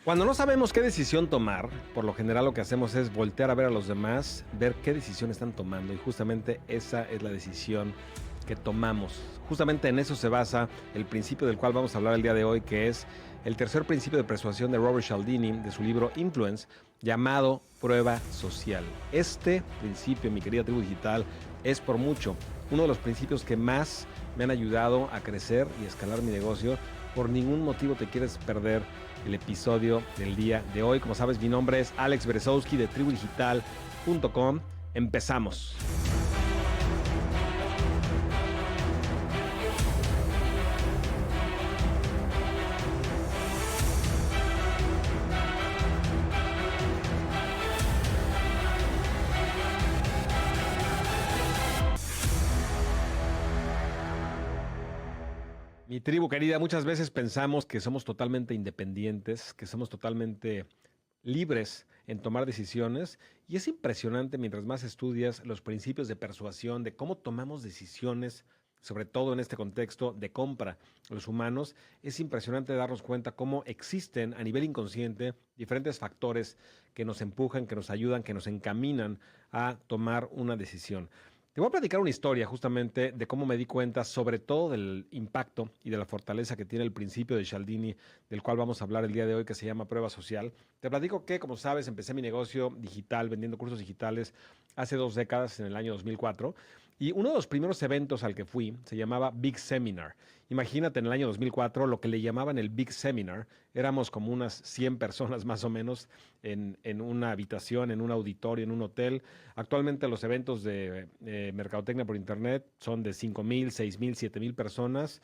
Cuando no sabemos qué decisión tomar, por lo general lo que hacemos es voltear a ver a los demás, ver qué decisión están tomando y justamente esa es la decisión que tomamos. Justamente en eso se basa el principio del cual vamos a hablar el día de hoy, que es el tercer principio de persuasión de Robert Cialdini de su libro Influence, llamado prueba social. Este principio, mi querida tribu digital, es por mucho uno de los principios que más me han ayudado a crecer y escalar mi negocio. Por ningún motivo te quieres perder el episodio del día de hoy. Como sabes, mi nombre es Alex Berezowski de tribudigital.com. Empezamos. Mi tribu querida, muchas veces pensamos que somos totalmente independientes, que somos totalmente libres en tomar decisiones y es impresionante mientras más estudias los principios de persuasión, de cómo tomamos decisiones, sobre todo en este contexto de compra, los humanos, es impresionante darnos cuenta cómo existen a nivel inconsciente diferentes factores que nos empujan, que nos ayudan, que nos encaminan a tomar una decisión. Te voy a platicar una historia justamente de cómo me di cuenta, sobre todo del impacto y de la fortaleza que tiene el principio de Cialdini, del cual vamos a hablar el día de hoy, que se llama prueba social. Te platico que, como sabes, empecé mi negocio digital, vendiendo cursos digitales hace 2 décadas, en el año 2004. Y uno de los primeros eventos al que fui se llamaba Big Seminar. Imagínate en el año 2004 lo que le llamaban el Big Seminar. Éramos como unas 100 personas más o menos en una habitación, en un auditorio, en un hotel. Actualmente los eventos de mercadotecnia por internet son de 5,000, 6,000, 7,000 personas.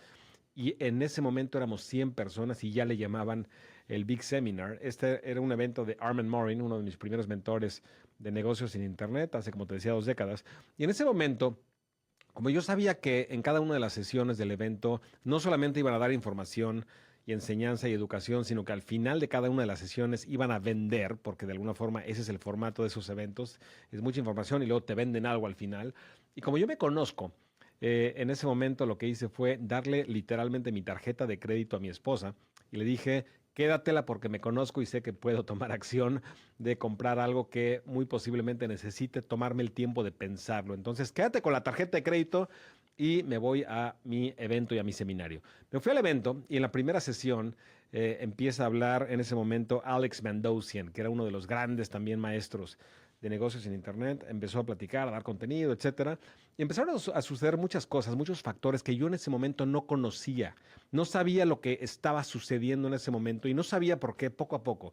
Y en ese momento éramos 100 personas y ya le llamaban el Big Seminar. Este era un evento de Armin Morin, uno de mis primeros mentores de negocios en internet, hace como te decía 2 décadas. Y en ese momento, como yo sabía que en cada una de las sesiones del evento no solamente iban a dar información y enseñanza y educación, sino que al final de cada una de las sesiones iban a vender, porque de alguna forma ese es el formato de esos eventos, es mucha información y luego te venden algo al final. Y como yo me conozco, en ese momento lo que hice fue darle literalmente mi tarjeta de crédito a mi esposa y le dije, quédatela porque me conozco y sé que puedo tomar acción de comprar algo que muy posiblemente necesite tomarme el tiempo de pensarlo. Entonces, quédate con la tarjeta de crédito y me voy a mi evento y a mi seminario. Me fui al evento y en la primera sesión empieza a hablar en ese momento Alex Mandossian, que era uno de los grandes también maestros de negocios en internet, empezó a platicar, a dar contenido, etcétera, y empezaron a suceder muchas cosas, muchos factores que yo en ese momento no conocía, no sabía lo que estaba sucediendo en ese momento y no sabía por qué poco a poco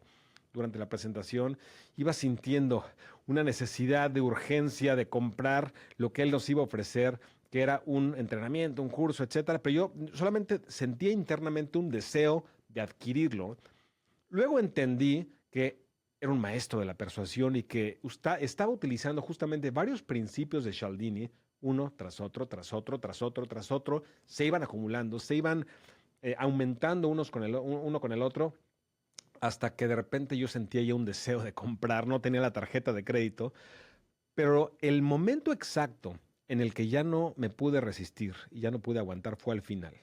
durante la presentación, iba sintiendo una necesidad de urgencia de comprar lo que él nos iba a ofrecer, que era un entrenamiento, un curso, etcétera, pero yo solamente sentía internamente un deseo de adquirirlo. Luego entendí que era un maestro de la persuasión y que estaba utilizando justamente varios principios de Cialdini, uno tras otro, tras otro, tras otro, tras otro, se iban acumulando, se iban aumentando uno con el otro, hasta que de repente yo sentía ya un deseo de comprar, no tenía la tarjeta de crédito, pero el momento exacto en el que ya no me pude resistir y ya no pude aguantar fue al final.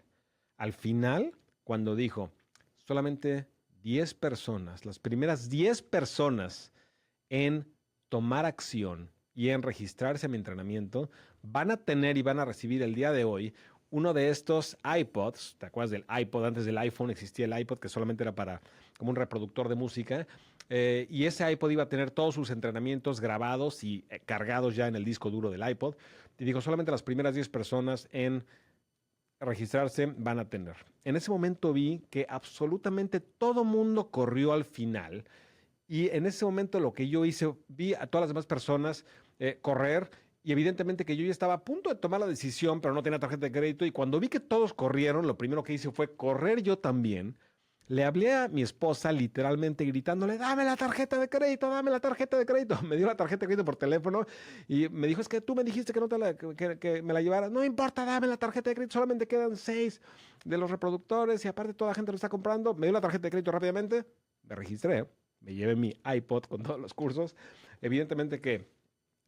Al final, cuando dijo, solamente 10 personas, las primeras 10 personas en tomar acción y en registrarse a mi entrenamiento, van a tener y van a recibir el día de hoy uno de estos iPods. ¿Te acuerdas del iPod? Antes del iPhone existía el iPod, que solamente era para como un reproductor de música. Y ese iPod iba a tener todos sus entrenamientos grabados y cargados ya en el disco duro del iPod. Y dijo, solamente las primeras 10 personas en registrarse van a tener. En ese momento vi que absolutamente todo mundo corrió al final y en ese momento lo que yo hice, vi a todas las demás personas correr y evidentemente que yo ya estaba a punto de tomar la decisión, pero no tenía tarjeta de crédito y cuando vi que todos corrieron, lo primero que hice fue correr yo también. Le hablé a mi esposa literalmente gritándole, dame la tarjeta de crédito, dame la tarjeta de crédito. Me dio la tarjeta de crédito por teléfono y me dijo, es que tú me dijiste que, no te la, que me la llevara. No importa, dame la tarjeta de crédito, solamente quedan 6 de los reproductores y aparte toda la gente lo está comprando. Me dio la tarjeta de crédito rápidamente, me registré, me llevé mi iPod con todos los cursos. Evidentemente que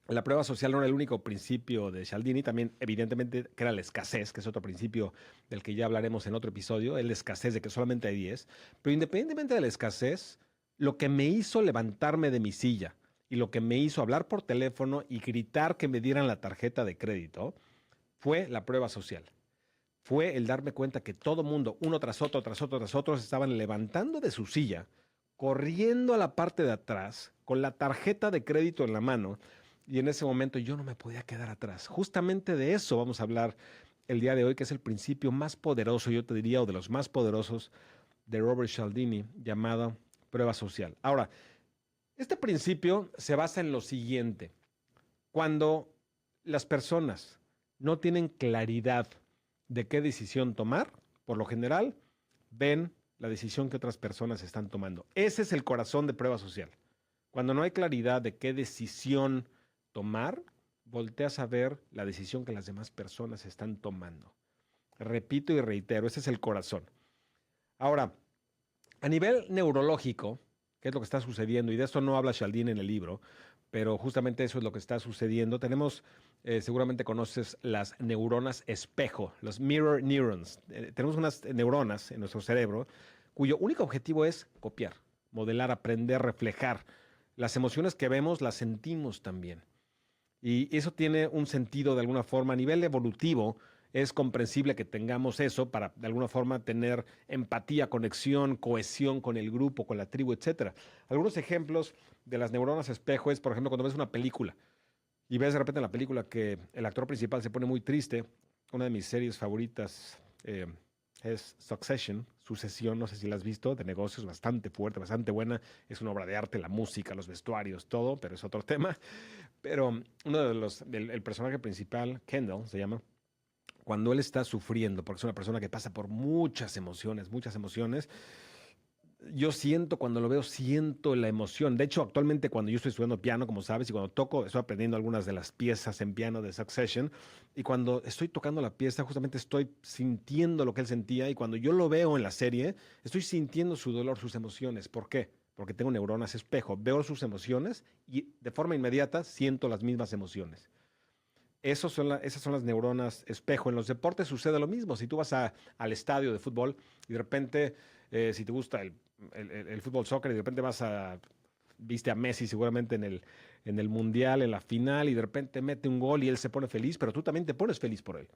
la prueba social no era el único principio de Cialdini, también evidentemente que era la escasez, que es otro principio del que ya hablaremos en otro episodio, la escasez de que solamente hay 10, pero independientemente de la escasez, Lo que me hizo levantarme de mi silla y lo que me hizo hablar por teléfono y gritar que me dieran la tarjeta de crédito fue la prueba social. Fue el darme cuenta que todo mundo, uno tras otro, tras otro, tras otro, se estaban levantando de su silla, corriendo a la parte de atrás, con la tarjeta de crédito en la mano, y en ese momento yo no me podía quedar atrás. Justamente de eso vamos a hablar el día de hoy, que es el principio más poderoso, yo te diría, o de los más poderosos de Robert Cialdini, llamado prueba social. Ahora, este principio se basa en lo siguiente. Cuando las personas no tienen claridad de qué decisión tomar, por lo general, ven la decisión que otras personas están tomando. Ese es el corazón de prueba social. Cuando no hay claridad de qué decisión tomar, volteas a ver la decisión que las demás personas están tomando. Repito y reitero, ese es el corazón. Ahora, a nivel neurológico, ¿qué es lo que está sucediendo? Y de esto no habla Cialdini en el libro, pero justamente eso es lo que está sucediendo. Tenemos, seguramente conoces las neuronas espejo, los mirror neurons. Tenemos unas neuronas en nuestro cerebro cuyo único objetivo es copiar, modelar, aprender, reflejar. Las emociones que vemos las sentimos también. Y eso tiene un sentido de alguna forma a nivel evolutivo. Es comprensible que tengamos eso para de alguna forma tener empatía, conexión, cohesión con el grupo, con la tribu, etcétera. Algunos ejemplos de las neuronas espejo es, por ejemplo, cuando ves una película y ves de repente en la película que el actor principal se pone muy triste. Una de mis series favoritas es Succession, Sucesión, no sé si la has visto, de negocios, bastante fuerte, bastante buena. Es una obra de arte, la música, los vestuarios, todo, pero es otro tema. Pero uno de el personaje principal, Kendall se llama, cuando él está sufriendo, porque es una persona que pasa por muchas emociones, yo siento, cuando lo veo, siento la emoción. De hecho, actualmente cuando yo estoy estudiando piano, como sabes, y cuando toco, estoy aprendiendo algunas de las piezas en piano de Succession, y cuando estoy tocando la pieza, justamente estoy sintiendo lo que él sentía, y cuando yo lo veo en la serie, estoy sintiendo su dolor, sus emociones. ¿Por qué? Porque tengo neuronas espejo, veo sus emociones y de forma inmediata siento las mismas emociones. Esas son las neuronas espejo. En los deportes sucede lo mismo. Si tú vas al estadio de fútbol y de repente, si te gusta el fútbol soccer y de repente viste a Messi seguramente en el Mundial, en la final, y de repente mete un gol y él se pone feliz, pero tú también te pones feliz por él.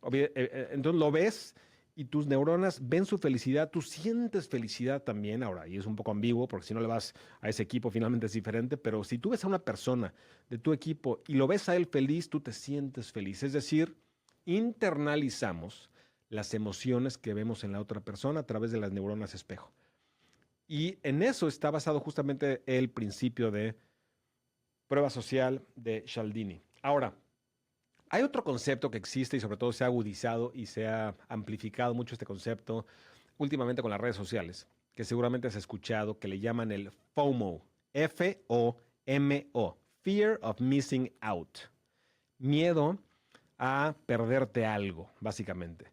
Entonces lo ves y tus neuronas ven su felicidad, tú sientes felicidad también ahora, y es un poco ambiguo porque si no le vas a ese equipo finalmente es diferente, pero si tú ves a una persona de tu equipo y lo ves a él feliz, tú te sientes feliz. Es decir, internalizamos las emociones que vemos en la otra persona a través de las neuronas espejo. Y en eso está basado justamente el principio de prueba social de Cialdini. Ahora, hay otro concepto que existe y sobre todo se ha agudizado y se ha amplificado mucho este concepto últimamente con las redes sociales, que seguramente has escuchado, que le llaman el FOMO, FOMO, Fear of Missing Out, miedo a perderte algo, básicamente.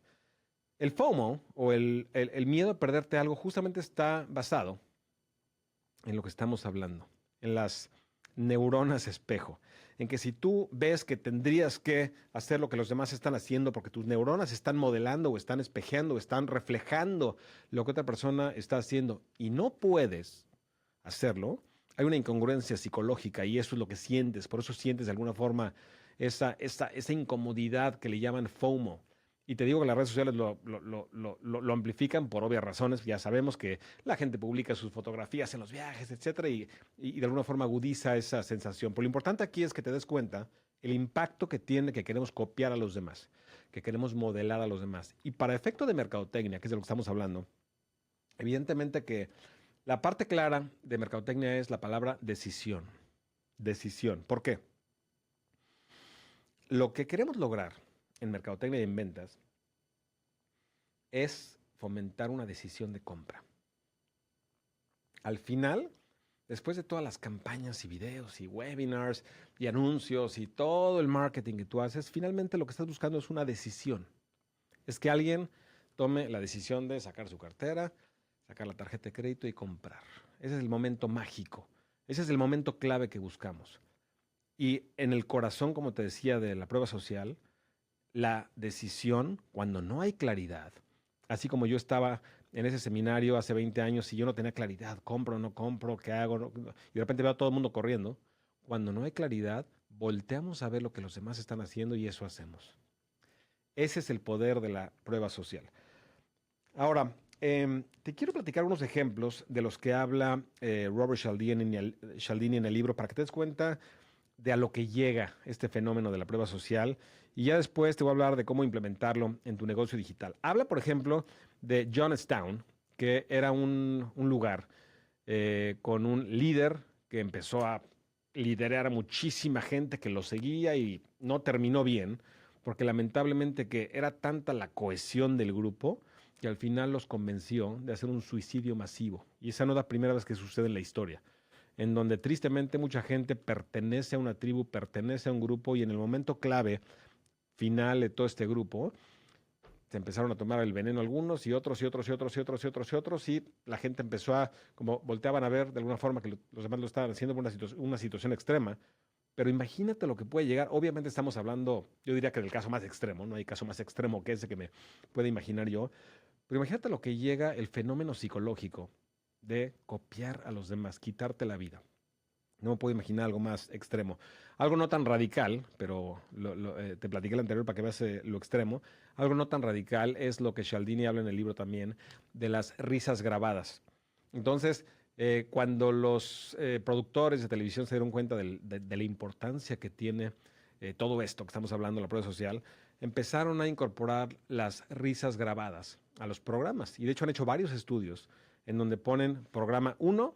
El FOMO o el miedo a perderte algo justamente está basado en lo que estamos hablando, en las neuronas espejo, en que si tú ves que tendrías que hacer lo que los demás están haciendo porque tus neuronas están modelando o están espejeando o están reflejando lo que otra persona está haciendo y no puedes hacerlo, hay una incongruencia psicológica y eso es lo que sientes, por eso sientes de alguna forma esa incomodidad que le llaman FOMO. Y te digo que las redes sociales lo amplifican por obvias razones. Ya sabemos que la gente publica sus fotografías en los viajes, etcétera, y de alguna forma agudiza esa sensación. Pero lo importante aquí es que te des cuenta el impacto que tiene que queremos copiar a los demás, que queremos modelar a los demás. Y para efecto de mercadotecnia, que es de lo que estamos hablando, evidentemente que la parte clara de mercadotecnia es la palabra decisión. Decisión. ¿Por qué? Lo que queremos lograr en mercadotecnia y en ventas es fomentar una decisión de compra. Al final, después de todas las campañas y videos y webinars y anuncios y todo el marketing que tú haces, finalmente lo que estás buscando es una decisión. Es que alguien tome la decisión de sacar su cartera, sacar la tarjeta de crédito y comprar. Ese es el momento mágico. Ese es el momento clave que buscamos. Y en el corazón, como te decía, de la prueba social, la decisión, cuando no hay claridad, así como yo estaba en ese seminario hace 20 años y yo no tenía claridad, compro o no compro, qué hago, y de repente veo a todo el mundo corriendo. Cuando no hay claridad, volteamos a ver lo que los demás están haciendo y eso hacemos. Ese es el poder de la prueba social. Ahora, te quiero platicar unos ejemplos de los que habla Robert Cialdini en el libro para que te des cuenta de a lo que llega este fenómeno de la prueba social y ya después te voy a hablar de cómo implementarlo en tu negocio digital. Habla, por ejemplo, de Johnstown, que era un lugar con un líder que empezó a liderar a muchísima gente que lo seguía y no terminó bien, porque lamentablemente que era tanta la cohesión del grupo que al final los convenció de hacer un suicidio masivo. Y esa no es la primera vez que sucede en la historia, en donde tristemente mucha gente pertenece a una tribu, pertenece a un grupo y en el momento clave final de todo este grupo, se empezaron a tomar el veneno algunos y otros y otros y otros y otros y otros y otros y la gente empezó a, como volteaban a ver de alguna forma que los demás lo estaban haciendo por una situación extrema. Pero imagínate lo que puede llegar. Obviamente estamos hablando, yo diría que del caso más extremo, no hay caso más extremo que ese que me puede imaginar yo. Pero imagínate lo que llega el fenómeno psicológico de copiar a los demás, quitarte la vida. No me puedo imaginar algo más extremo. Algo no tan radical, pero te platiqué el anterior para que veas lo extremo. Algo no tan radical es lo que Cialdini habla en el libro también de las risas grabadas. Entonces, cuando los productores de televisión se dieron cuenta de la importancia que tiene todo esto que estamos hablando, la prueba social, empezaron a incorporar las risas grabadas a los programas. Y de hecho han hecho varios estudios en donde ponen programa uno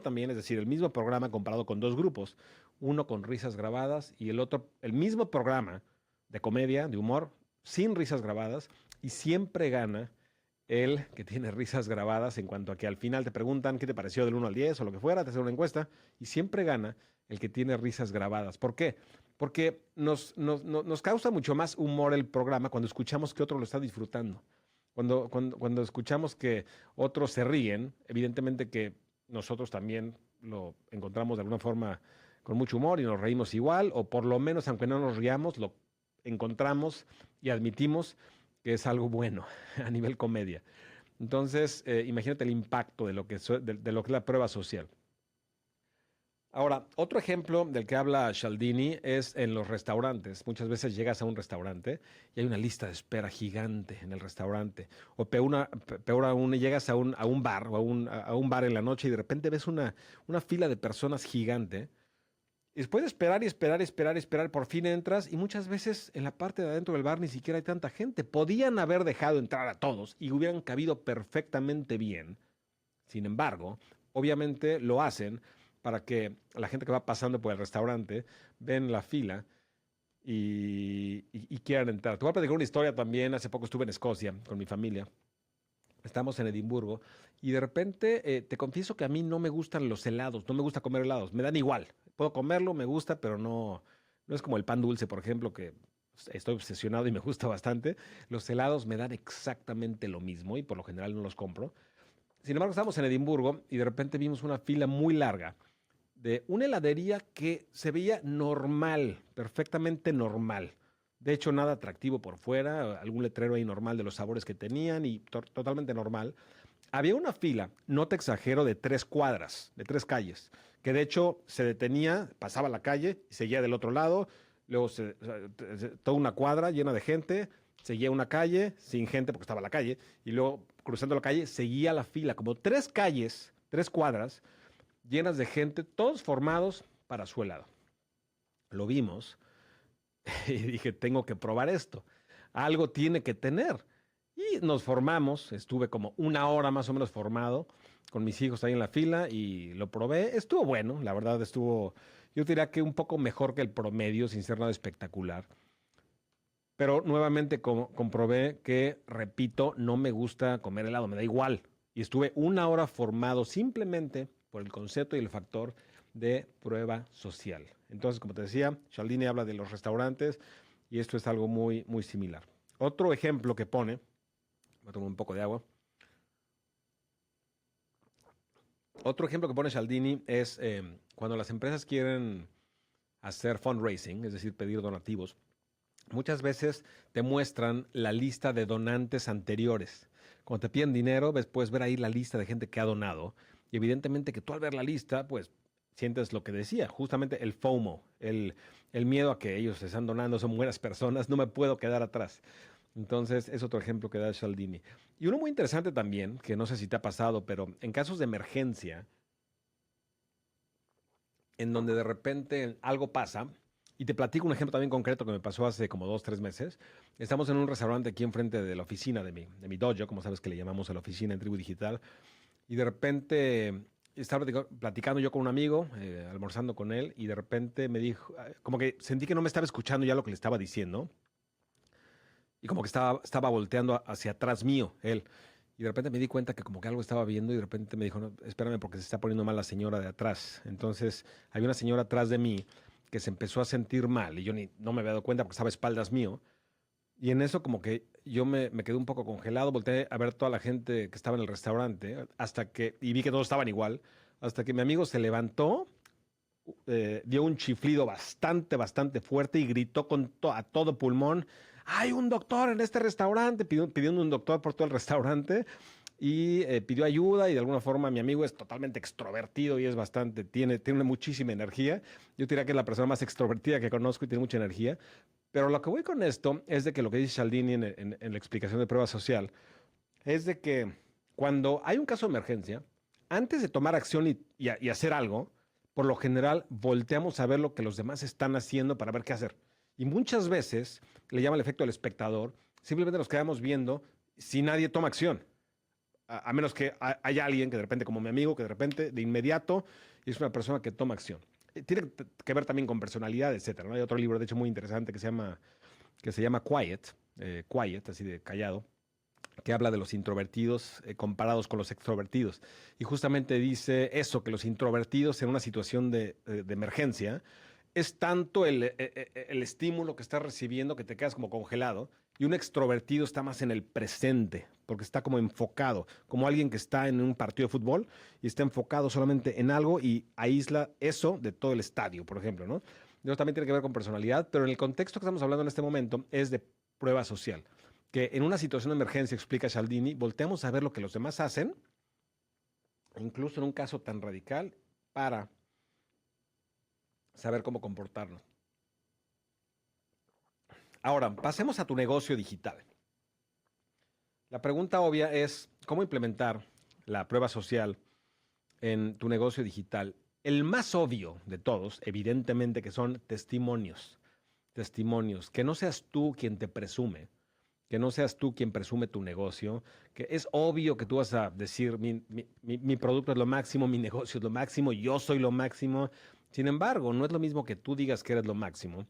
también, es decir, el mismo programa comparado con dos grupos, uno con risas grabadas y el otro, el mismo programa de comedia, de humor, sin risas grabadas, y siempre gana el que tiene risas grabadas en cuanto a que al final te preguntan qué te pareció del 1 al 10 o lo que fuera, te hacen una encuesta, y siempre gana el que tiene risas grabadas. ¿Por qué? Porque nos causa mucho más humor el programa cuando escuchamos que otro lo está disfrutando. Cuando escuchamos que otros se ríen, evidentemente que nosotros también lo encontramos de alguna forma con mucho humor y nos reímos igual, o por lo menos, aunque no nos riamos, lo encontramos y admitimos que es algo bueno a nivel comedia. Entonces, imagínate el impacto de lo que es la prueba social. Ahora, otro ejemplo del que habla Cialdini es en los restaurantes. Muchas veces llegas a un restaurante y hay una lista de espera gigante en el restaurante. O peor aún, llegas a un bar o a un bar en la noche y de repente ves una fila de personas gigante. Y después de esperar y esperar y esperar y esperar, por fin entras y muchas veces en la parte de adentro del bar ni siquiera hay tanta gente. Podían haber dejado entrar a todos y hubieran cabido perfectamente bien. Sin embargo, obviamente lo hacen para que la gente que va pasando por el restaurante ven la fila y quieran entrar. Te voy a platicar una historia también. Hace poco estuve en Escocia con mi familia. Estamos en Edimburgo y de repente te confieso que a mí no me gustan los helados, no me gusta comer helados, me dan igual. Puedo comerlo, me gusta, pero no es como el pan dulce, por ejemplo, que estoy obsesionado y me gusta bastante. Los helados me dan exactamente lo mismo y por lo general no los compro. Sin embargo, estábamos en Edimburgo y de repente vimos una fila muy larga de una heladería que se veía normal, perfectamente normal. De hecho, nada atractivo por fuera, algún letrero ahí normal de los sabores que tenían y totalmente normal. Había una fila, no te exagero, de 3 cuadras, de 3 calles, que de hecho se detenía, pasaba la calle y seguía del otro lado, luego o sea, toda una cuadra llena de gente, seguía una calle sin gente porque estaba la calle, y luego cruzando la calle seguía la fila, como 3 calles, 3 cuadras llenas de gente, todos formados para su helado. Lo vimos y dije, tengo que probar esto. Algo tiene que tener. Y nos formamos, estuve como una hora más o menos formado con mis hijos ahí en la fila y lo probé. Estuvo bueno, la verdad estuvo, yo diría que un poco mejor que el promedio, sin ser nada espectacular. Pero nuevamente comprobé que, repito, no me gusta comer helado, me da igual. Y estuve una hora formado simplemente por el concepto y el factor de prueba social. Entonces, como te decía, Cialdini habla de los restaurantes y esto es algo muy, muy similar. Otro ejemplo que pone, voy a tomar un poco de agua. Otro ejemplo que pone Cialdini es cuando las empresas quieren hacer fundraising, es decir, pedir donativos. Muchas veces te muestran la lista de donantes anteriores. Cuando te piden dinero, puedes ver ahí la lista de gente que ha donado. Y evidentemente que tú al ver la lista, pues sientes lo que decía, justamente el FOMO, el miedo a que ellos se están donando, son buenas personas, no me puedo quedar atrás. Entonces, es otro ejemplo que da Cialdini. Y uno muy interesante también, que no sé si te ha pasado, pero en casos de emergencia, en donde de repente algo pasa, y te platico un ejemplo también concreto que me pasó hace como 2, 3 meses. Estamos en un restaurante aquí enfrente de la oficina de mi dojo, como sabes que le llamamos a la oficina en Tribu Digital, y de repente estaba platicando yo con un amigo, almorzando con él, y de repente me dijo, como que sentí que no me estaba escuchando ya lo que le estaba diciendo, y como que estaba volteando hacia atrás mío, él. Y de repente me di cuenta que como que algo estaba viendo y de repente me dijo, no, espérame porque se está poniendo mal la señora de atrás. Entonces, había una señora atrás de mí que se empezó a sentir mal y yo no me había dado cuenta porque estaba a espaldas mío. Y en eso como que yo me quedé un poco congelado, volteé a ver toda la gente que estaba en el restaurante y vi que todos estaban igual, hasta que mi amigo se levantó, dio un chiflido bastante fuerte y gritó a todo pulmón, hay un doctor en este restaurante, pidiendo un doctor por todo el restaurante y pidió ayuda y de alguna forma mi amigo es totalmente extrovertido y es tiene muchísima energía. Yo diría que es la persona más extrovertida que conozco y tiene mucha energía. Pero lo que voy con esto es de que lo que dice Cialdini en la explicación de prueba social es de que cuando hay un caso de emergencia, antes de tomar acción y hacer algo, por lo general volteamos a ver lo que los demás están haciendo para ver qué hacer. Y muchas veces le llama el efecto del espectador, simplemente nos quedamos viendo si nadie toma acción. A menos que haya alguien que de repente, como mi amigo, que de repente, de inmediato, es una persona que toma acción. Tiene que ver también con personalidad, etcétera, ¿no? Hay otro libro, de hecho, muy interesante que se llama Quiet, Quiet, así de callado, que habla de los introvertidos comparados con los extrovertidos. Y justamente dice eso, que los introvertidos en una situación de emergencia es tanto el estímulo que estás recibiendo que te quedas como congelado y un extrovertido está más en el presente, porque está como enfocado, como alguien que está en un partido de fútbol y está enfocado solamente en algo y aísla eso de todo el estadio, por ejemplo, ¿no? Eso también tiene que ver con personalidad, pero en el contexto que estamos hablando en este momento es de prueba social que en una situación de emergencia, explica Cialdini, volteamos a ver lo que los demás hacen, incluso en un caso tan radical, para saber cómo comportarnos. Ahora, pasemos a tu negocio digital. La pregunta obvia es, ¿cómo implementar la prueba social en tu negocio digital? El más obvio de todos, evidentemente, que son testimonios. Testimonios. Que no seas tú quien te presume, que no seas tú quien presume tu negocio, que es obvio que tú vas a decir, mi producto es lo máximo, mi negocio es lo máximo, yo soy lo máximo. Sin embargo, no es lo mismo que tú digas que eres lo máximo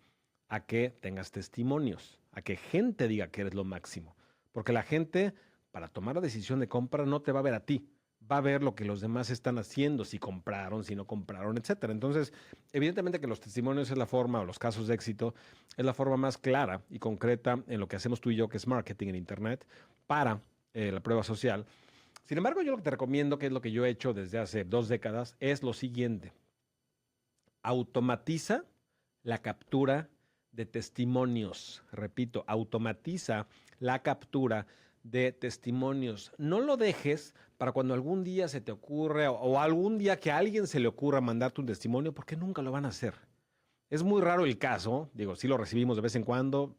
a que tengas testimonios, a que gente diga que eres lo máximo. Porque la gente, para tomar la decisión de compra, no te va a ver a ti, va a ver lo que los demás están haciendo, si compraron, si no compraron, etcétera. Entonces, evidentemente que los testimonios es la forma, o los casos de éxito, es la forma más clara y concreta en lo que hacemos tú y yo, que es marketing en Internet, para la prueba social. Sin embargo, yo lo que te recomiendo, que es lo que yo he hecho desde hace 2 décadas, es lo siguiente. Automatiza la captura de testimonios. Repito, automatiza la captura de testimonios. No lo dejes para cuando algún día se te ocurre o algún día que a alguien se le ocurra mandarte un testimonio, porque nunca lo van a hacer. Es muy raro el caso, digo, sí lo recibimos de vez en cuando,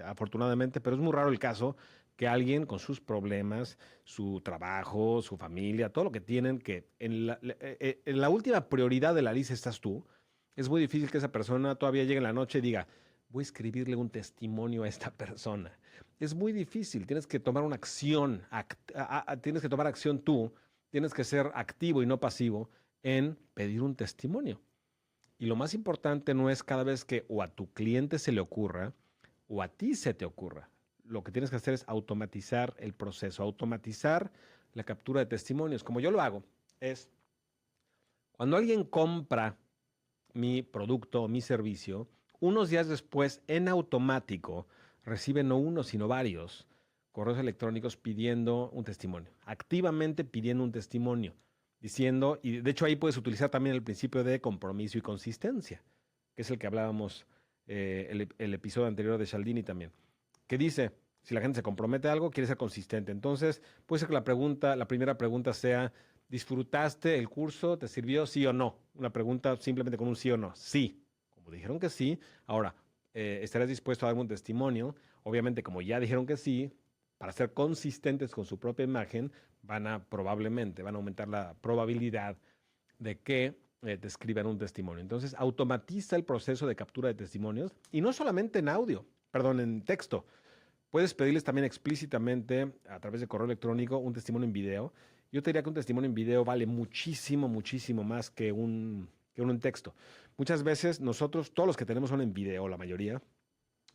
afortunadamente, pero es muy raro el caso que alguien con sus problemas, su trabajo, su familia, todo lo que tienen, que en la última prioridad de la lista estás tú, es muy difícil que esa persona todavía llegue en la noche y diga, voy a escribirle un testimonio a esta persona. Es muy difícil, tienes que tomar una acción, tienes que tomar acción tú, tienes que ser activo y no pasivo en pedir un testimonio. Y lo más importante no es cada vez que o a tu cliente se le ocurra o a ti se te ocurra. Lo que tienes que hacer es automatizar el proceso, automatizar la captura de testimonios. Como yo lo hago, es cuando alguien compra mi producto o mi servicio, unos días después, en automático, recibe no uno, sino varios correos electrónicos pidiendo un testimonio, activamente pidiendo un testimonio, diciendo, y de hecho ahí puedes utilizar también el principio de compromiso y consistencia, que es el que hablábamos el episodio anterior de Cialdini también, que dice, Si la gente se compromete a algo, quiere ser consistente. Entonces, puede ser que la primera pregunta sea, ¿disfrutaste el curso? ¿Te sirvió sí o no? Una pregunta simplemente con un sí o no. Sí. Como dijeron que sí, ahora, ¿estarás dispuesto a dar un testimonio? Obviamente, como ya dijeron que sí, para ser consistentes con su propia imagen, probablemente, van a aumentar la probabilidad de que te escriban un testimonio. Entonces, automatiza el proceso de captura de testimonios y no solamente en audio, perdón, en texto. Puedes pedirles también explícitamente a través de correo electrónico un testimonio en video. Yo te diría que un testimonio en video vale muchísimo, muchísimo más que uno en texto. Muchas veces nosotros, todos los que tenemos son en video, la mayoría,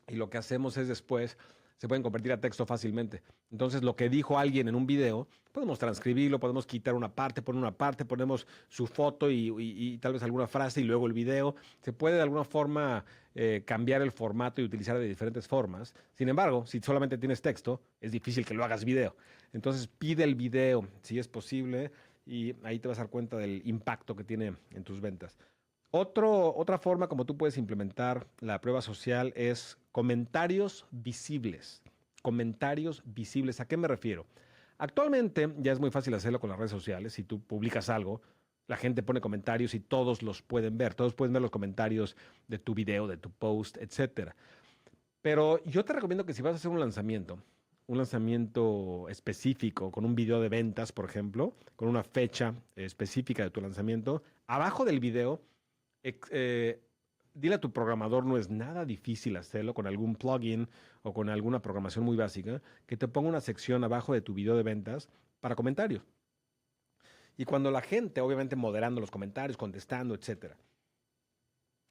y lo que hacemos es después, se pueden convertir a texto fácilmente. Entonces, lo que dijo alguien en un video, podemos transcribirlo, podemos quitar una parte, poner una parte, ponemos su foto y tal vez alguna frase y luego el video. Se puede de alguna forma cambiar el formato y utilizar de diferentes formas. Sin embargo, si solamente tienes texto, es difícil que lo hagas video. Entonces, pide el video si es posible y ahí te vas a dar cuenta del impacto que tiene en tus ventas. Otra forma como tú puedes implementar la prueba social es comentarios visibles. Comentarios visibles. ¿A qué me refiero? Actualmente ya es muy fácil hacerlo con las redes sociales. Si tú publicas algo, la gente pone comentarios y todos los pueden ver. Todos pueden ver los comentarios de tu video, de tu post, etcétera. Pero yo te recomiendo que si vas a hacer un lanzamiento específico con un video de ventas, por ejemplo, con una fecha específica de tu lanzamiento, abajo del video ex- eh, dile a tu programador, no es nada difícil hacerlo con algún plugin o con alguna programación muy básica, que te ponga una sección abajo de tu video de ventas para comentarios. Y cuando la gente, obviamente moderando los comentarios, contestando, etcétera,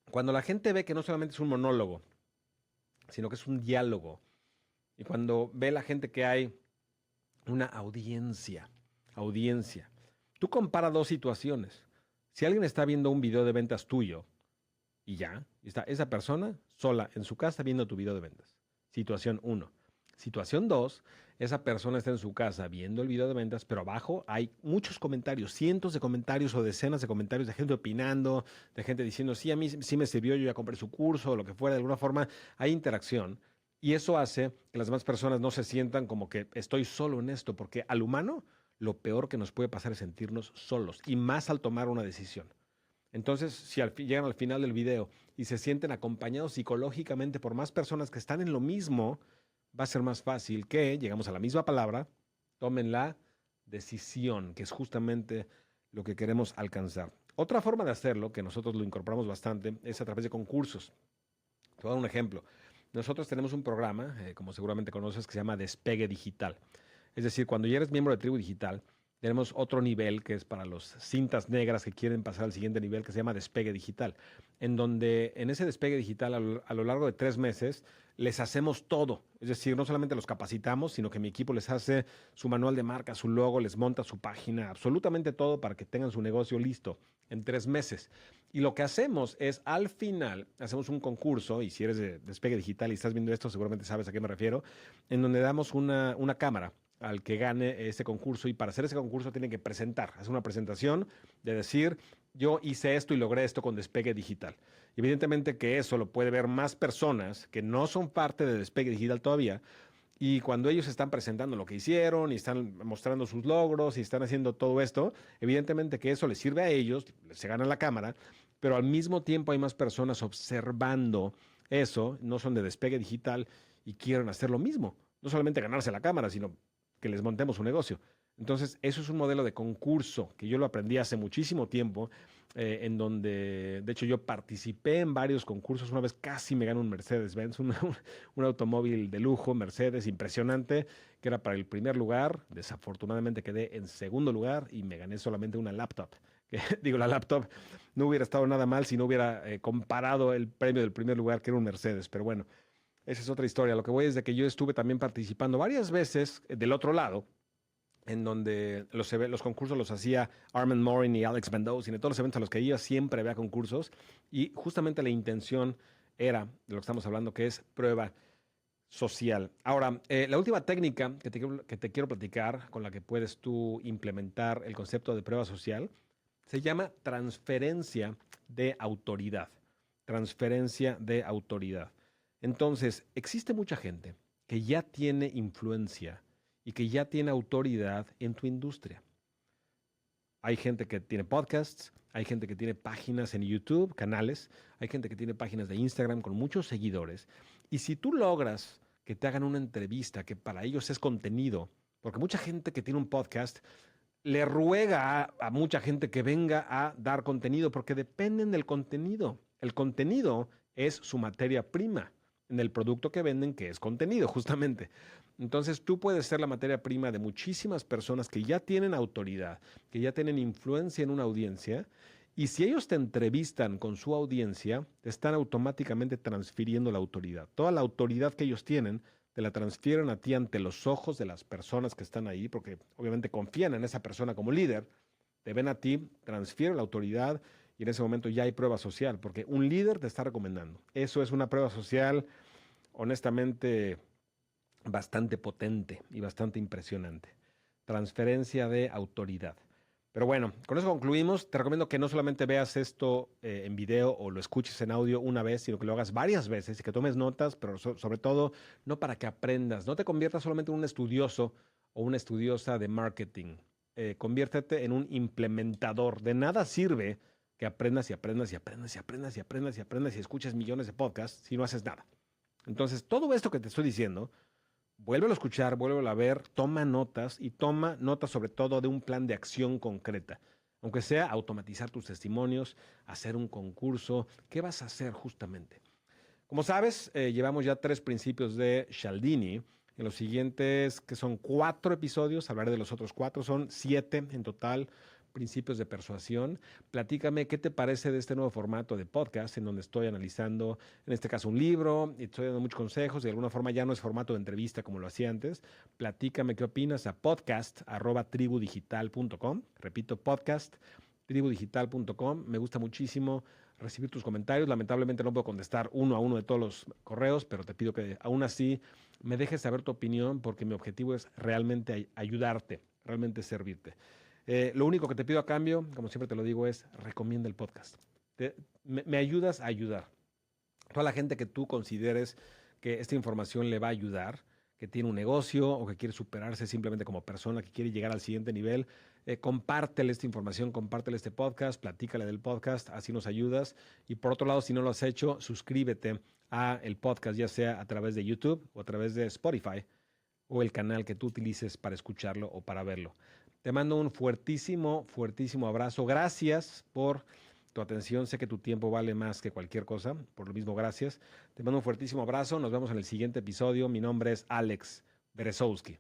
cuando la gente ve que no solamente es un monólogo, sino que es un diálogo, y cuando ve la gente que hay una audiencia, tú compara dos situaciones. Si alguien está viendo un video de ventas tuyo, y ya, está esa persona sola en su casa viendo tu video de ventas. Situación uno. Situación 2, esa persona está en su casa viendo el video de ventas, pero abajo hay muchos comentarios, cientos de comentarios o decenas de comentarios de gente opinando, de gente diciendo, sí, a mí sí me sirvió, yo ya compré su curso, o lo que fuera, de alguna forma hay interacción. Y eso hace que las demás personas no se sientan como que estoy solo en esto, porque al humano lo peor que nos puede pasar es sentirnos solos, y más al tomar una decisión. Entonces, si llegan al final del video y se sienten acompañados psicológicamente por más personas que están en lo mismo, va a ser más fácil que, llegamos a la misma palabra, tomen la decisión, que es justamente lo que queremos alcanzar. Otra forma de hacerlo, que nosotros lo incorporamos bastante, es a través de concursos. Te voy a dar un ejemplo. Nosotros tenemos un programa, como seguramente conoces, que se llama Despegue Digital. Es decir, cuando ya eres miembro de Tribu Digital, tenemos otro nivel que es para los cintas negras que quieren pasar al siguiente nivel, que se llama Despegue Digital, en donde en ese despegue digital a lo largo de 3 meses les hacemos todo. Es decir, no solamente los capacitamos, sino que mi equipo les hace su manual de marca, su logo, les monta su página, absolutamente todo para que tengan su negocio listo en 3 meses. Y lo que hacemos es, al final, hacemos un concurso, y si eres de Despegue Digital y estás viendo esto, seguramente sabes a qué me refiero, en donde damos una cámara al que gane ese concurso, y para hacer ese concurso tienen que hacer una presentación de decir, yo hice esto y logré esto con Despegue Digital. Evidentemente que eso lo puede ver más personas que no son parte de Despegue Digital todavía, y cuando ellos están presentando lo que hicieron y están mostrando sus logros y están haciendo todo esto, evidentemente que eso les sirve a ellos, se gana la cámara, pero al mismo tiempo hay más personas observando eso, no son de Despegue Digital y quieren hacer lo mismo. No solamente ganarse la cámara, sino que les montemos un negocio. Entonces, eso es un modelo de concurso que yo lo aprendí hace muchísimo tiempo, en donde, de hecho, yo participé en varios concursos. Una vez casi me ganó un Mercedes-Benz, un automóvil de lujo, Mercedes, impresionante, que era para el primer lugar. Desafortunadamente quedé en segundo lugar y me gané solamente una laptop. Que, digo, la laptop no hubiera estado nada mal si no hubiera comparado el premio del primer lugar, que era un Mercedes, pero bueno. Esa es otra historia. Lo que voy es de que yo estuve también participando varias veces del otro lado, en donde los concursos los hacía Armand Morin y Alex Mendoza, y en todos los eventos a los que iba siempre había concursos, y justamente la intención era de lo que estamos hablando, que es prueba social. Ahora, la última técnica que te quiero platicar, con la que puedes tú implementar el concepto de prueba social, se llama transferencia de autoridad. Transferencia de autoridad. Entonces, existe mucha gente que ya tiene influencia y que ya tiene autoridad en tu industria. Hay gente que tiene podcasts, hay gente que tiene páginas en YouTube, canales, hay gente que tiene páginas de Instagram con muchos seguidores. Y si tú logras que te hagan una entrevista, que para ellos es contenido, porque mucha gente que tiene un podcast le ruega a mucha gente que venga a dar contenido, porque dependen del contenido. El contenido es su materia prima en el producto que venden, que es contenido, justamente. Entonces tú puedes ser la materia prima de muchísimas personas que ya tienen autoridad, que ya tienen influencia en una audiencia, y si ellos te entrevistan con su audiencia, te están automáticamente transfiriendo la autoridad. Toda la autoridad que ellos tienen te la transfieren a ti ante los ojos de las personas que están ahí, porque obviamente confían en esa persona como líder, te ven a ti, transfieren la autoridad y en ese momento ya hay prueba social, porque un líder te está recomendando. Eso es una prueba social, honestamente, bastante potente y bastante impresionante. Transferencia de autoridad. Pero bueno, con eso concluimos. Te recomiendo que no solamente veas esto en video o lo escuches en audio una vez, sino que lo hagas varias veces y que tomes notas, pero sobre todo no para que aprendas. No te conviertas solamente en un estudioso o una estudiosa de marketing. Conviértete en un implementador. De nada sirve que aprendas y aprendas y aprendas y aprendas y aprendas y aprendas y escuches millones de podcasts si no haces nada. Entonces, todo esto que te estoy diciendo, vuélvelo a escuchar, vuélvelo a ver, toma notas y toma notas sobre todo de un plan de acción concreta. Aunque sea automatizar tus testimonios, hacer un concurso, ¿qué vas a hacer justamente? Como sabes, llevamos ya 3 principios de Cialdini. En los siguientes, que son 4 episodios, hablaré de los otros 4, son 7 en total, principios de persuasión. Platícame qué te parece de este nuevo formato de podcast en donde estoy analizando, en este caso, un libro y estoy dando muchos consejos. De alguna forma ya no es formato de entrevista como lo hacía antes. Platícame qué opinas a podcast@tribudigital.com. Repito, podcast@tribudigital.com. Me gusta muchísimo recibir tus comentarios. Lamentablemente no puedo contestar uno a uno de todos los correos, pero te pido que aún así me dejes saber tu opinión porque mi objetivo es realmente ayudarte, realmente servirte. Lo único que te pido a cambio, como siempre te lo digo, es recomienda el podcast. Me ayudas a ayudar. Toda la gente que tú consideres que esta información le va a ayudar, que tiene un negocio o que quiere superarse simplemente como persona, que quiere llegar al siguiente nivel, compártele esta información, compártele este podcast, platícale del podcast, así nos ayudas. Y por otro lado, si no lo has hecho, suscríbete a el podcast, ya sea a través de YouTube o a través de Spotify o el canal que tú utilices para escucharlo o para verlo. Te mando un fuertísimo, fuertísimo abrazo. Gracias por tu atención. Sé que tu tiempo vale más que cualquier cosa. Por lo mismo, gracias. Te mando un fuertísimo abrazo. Nos vemos en el siguiente episodio. Mi nombre es Alex Berezowski.